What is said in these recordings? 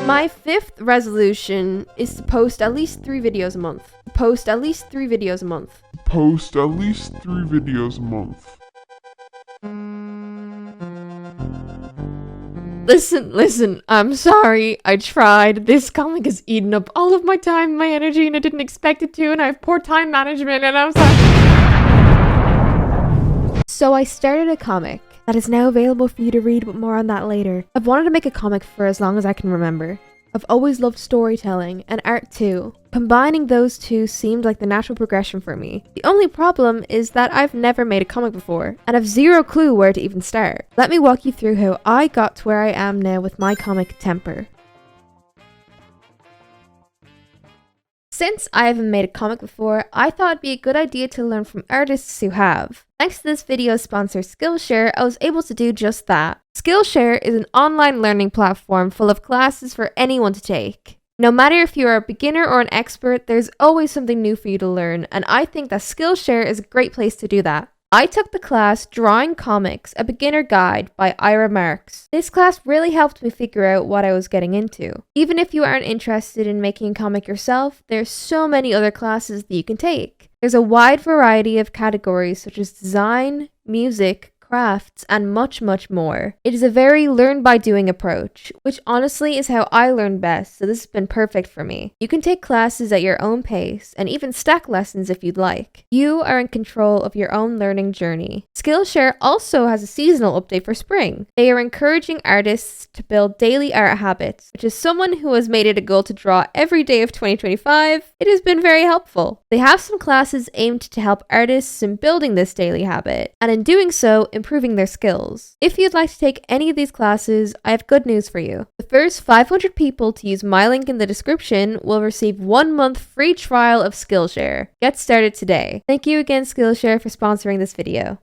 My 5th resolution is to post at least 3 videos a month. Post at least 3 videos a month. Post at least 3 videos a month. Listen, I'm sorry. I tried. This comic has eaten up all of my time and my energy, and I didn't expect it to, and I have poor time management, and I'm sorry. So I started a comic that is now available for you to read, but more on that later. I've wanted to make a comic for as long as I can remember. I've always loved storytelling, and art too. Combining those two seemed like the natural progression for me. The only problem is that I've never made a comic before, and I've zero clue where to even start. Let me walk you through how I got to where I am now with my comic, Temper. Since I haven't made a comic before, I thought it'd be a good idea to learn from artists who have. Thanks to this video's sponsor Skillshare, I was able to do just that. Skillshare is an online learning platform full of classes for anyone to take. No matter if you are a beginner or an expert, there's always something new for you to learn, and I think that Skillshare is a great place to do that. I took the class Drawing Comics, a Beginner Guide by Ira Marks. This class really helped me figure out what I was getting into. Even if you aren't interested in making a comic yourself, there's so many other classes that you can take. There's a wide variety of categories such as design, music, crafts, and much more. It is a very learn by doing approach, which honestly is how I learn best, so this has been perfect for me. You can take classes at your own pace, and even stack lessons if you'd like. You are in control of your own learning journey. Skillshare also has a seasonal update for spring. They are encouraging artists to build daily art habits, which is someone who has made it a goal to draw every day of 2025. It has been very helpful. They have some classes aimed to help artists in building this daily habit, and in doing so, improving their skills. If you'd like to take any of these classes, I have good news for you. The first 500 people to use my link in the description will receive 1 month free trial of Skillshare. Get started today. Thank you again, Skillshare, for sponsoring this video.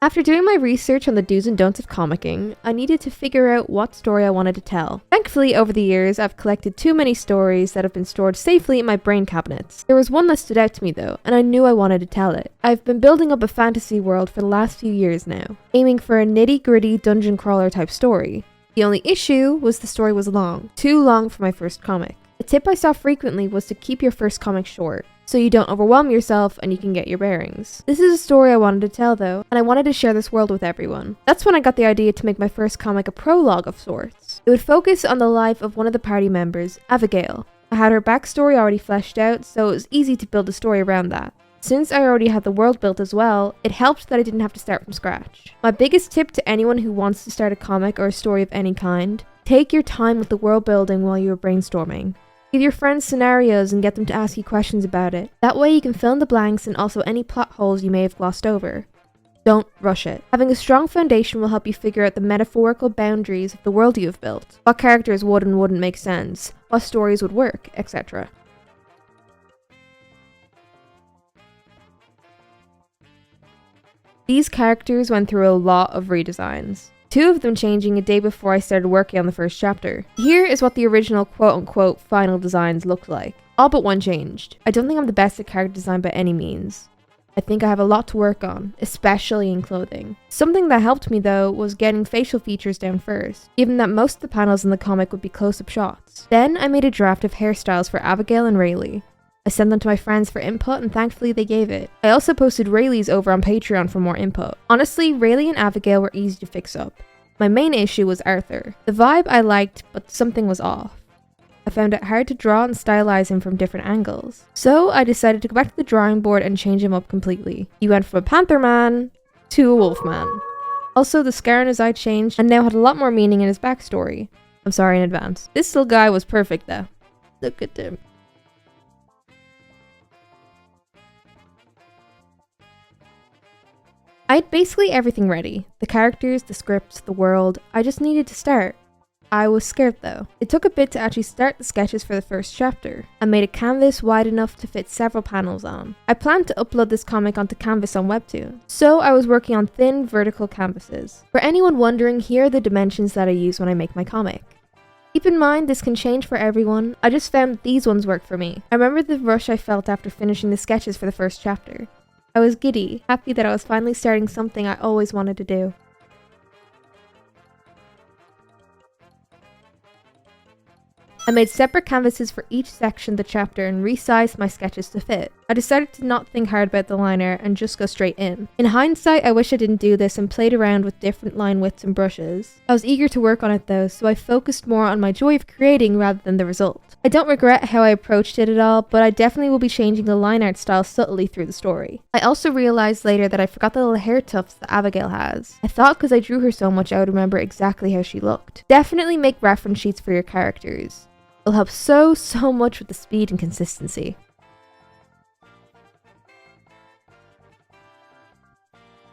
After doing my research on the do's and don'ts of comicking, I needed to figure out what story I wanted to tell. Thankfully, over the years, I've collected too many stories that have been stored safely in my brain cabinets. There was one that stood out to me though, and I knew I wanted to tell it. I've been building up a fantasy world for the last few years now, aiming for a nitty-gritty dungeon crawler type story. The only issue was the story was long, too long for my first comic. A tip I saw frequently was to keep your first comic short, so you don't overwhelm yourself and you can get your bearings. This is a story I wanted to tell though, and I wanted to share this world with everyone. That's when I got the idea to make my first comic a prologue of sorts. It would focus on the life of one of the party members, Abigail. I had her backstory already fleshed out, so it was easy to build a story around that. Since I already had the world built as well, it helped that I didn't have to start from scratch. My biggest tip to anyone who wants to start a comic or a story of any kind: take your time with the world building while you are brainstorming. Give your friends scenarios and get them to ask you questions about it. That way you can fill in the blanks and also any plot holes you may have glossed over. Don't rush it. Having a strong foundation will help you figure out the metaphorical boundaries of the world you have built, what characters would and wouldn't make sense, what stories would work, etc. These characters went through a lot of redesigns. 2 of them changing a day before I started working on the first chapter. Here is what the original quote-unquote final designs looked like. All but one changed. I don't think I'm the best at character design by any means. I think I have a lot to work on, especially in clothing. Something that helped me though was getting facial features down first, given that most of the panels in the comic would be close-up shots. Then I made a draft of hairstyles for Abigail and Rayleigh. I sent them to my friends for input and thankfully they gave it. I also posted Rayleigh's over on Patreon for more input. Honestly, Rayleigh and Abigail were easy to fix up. My main issue was Arthur. The vibe I liked, but something was off. I found it hard to draw and stylize him from different angles. So I decided to go back to the drawing board and change him up completely. He went from a panther man to a wolf man. Also, the scar on his eye changed and now had a lot more meaning in his backstory. I'm sorry in advance. This little guy was perfect though. Look at him. I had basically everything ready. The characters, the script, the world. I just needed to start. I was scared though. It took a bit to actually start the sketches for the first chapter. I made a canvas wide enough to fit several panels on. I planned to upload this comic onto Canvas on Webtoon, so I was working on thin vertical canvases. For anyone wondering, here are the dimensions that I use when I make my comic. Keep in mind, this can change for everyone. I just found these ones work for me. I remember the rush I felt after finishing the sketches for the first chapter. I was giddy, happy that I was finally starting something I always wanted to do. I made separate canvases for each section of the chapter and resized my sketches to fit. I decided to not think hard about the liner and just go straight in. In hindsight, I wish I didn't do this and played around with different line widths and brushes. I was eager to work on it though, so I focused more on my joy of creating rather than the result. I don't regret how I approached it at all, but I definitely will be changing the line art style subtly through the story. I also realized later that I forgot the little hair tufts that Abigail has. I thought because I drew her so much I would remember exactly how she looked. Definitely make reference sheets for your characters. It'll help so much with the speed and consistency.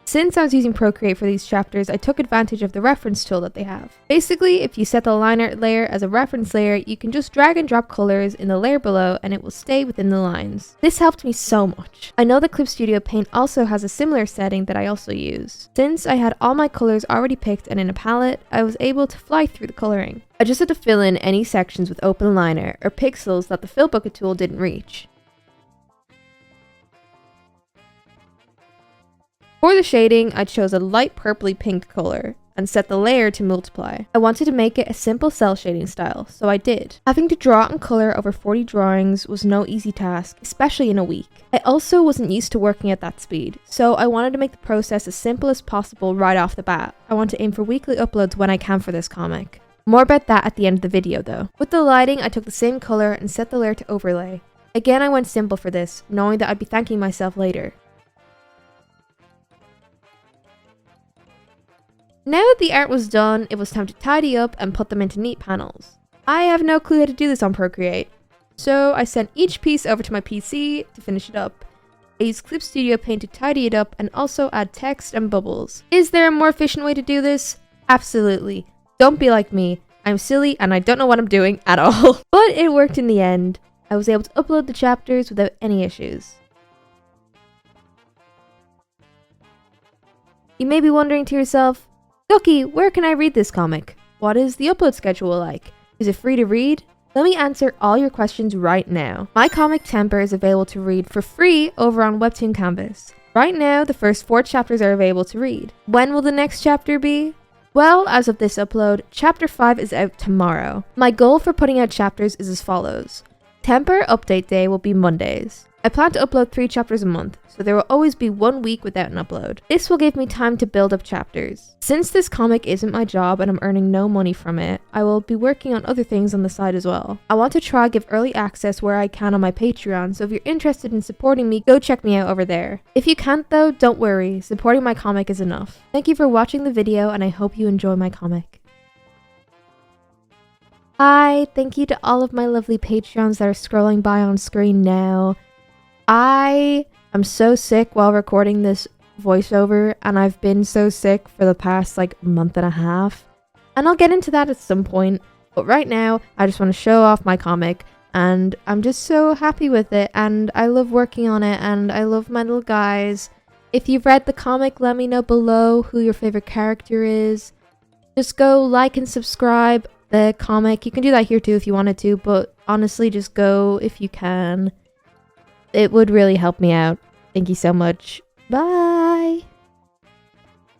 Since I was using Procreate for these chapters, I took advantage of the reference tool that they have. Basically, if you set the line art layer as a reference layer, you can just drag and drop colors in the layer below and it will stay within the lines. This helped me so much. I know that Clip Studio Paint also has a similar setting that I also use. Since I had all my colors already picked and in a palette, I was able to fly through the coloring. I just had to fill in any sections with open liner or pixels that the fill bucket tool didn't reach. For the shading, I chose a light purpley pink color and set the layer to multiply. I wanted to make it a simple cell shading style, so I did. Having to draw and color over 40 drawings was no easy task, especially in a week. I also wasn't used to working at that speed, so I wanted to make the process as simple as possible right off the bat. I want to aim for weekly uploads when I can for this comic. More about that at the end of the video though. With the lighting, I took the same color and set the layer to overlay. Again, I went simple for this, knowing that I'd be thanking myself later. Now that the art was done, it was time to tidy up and put them into neat panels. I have no clue how to do this on Procreate, so I sent each piece over to my PC to finish it up. I used Clip Studio Paint to tidy it up and also add text and bubbles. Is there a more efficient way to do this? Absolutely. Don't be like me. I'm silly and I don't know what I'm doing at all. But it worked in the end. I was able to upload the chapters without any issues. You may be wondering to yourself, Guqqie, where can I read this comic? What is the upload schedule like? Is it free to read? Let me answer all your questions right now. My comic Temper is available to read for free over on Webtoon Canvas. Right now, the first 4 chapters are available to read. When will the next chapter be? Well, as of this upload, chapter 5 is out tomorrow. My goal for putting out chapters is as follows. Temper update day will be Mondays. I plan to upload 3 chapters a month, so there will always be 1 week without an upload. This will give me time to build up chapters. Since this comic isn't my job and I'm earning no money from it, I will be working on other things on the side as well. I want to try give early access where I can on my Patreon, so if you're interested in supporting me, go check me out over there. If you can't though, don't worry, supporting my comic is enough. Thank you for watching the video and I hope you enjoy my comic. Hi, thank you to all of my lovely Patreons that are scrolling by on screen now. I am so sick while recording this voiceover, and I've been so sick for the past month and a half. And I'll get into that at some point, but right now I just want to show off my comic, and I'm just so happy with it, and I love working on it, and I love my little guys. If you've read the comic, let me know below who your favorite character is. Just go like and subscribe the comic. You can do that here too if you wanted to, but honestly just go if you can. It would really help me out. Thank you so much. Bye!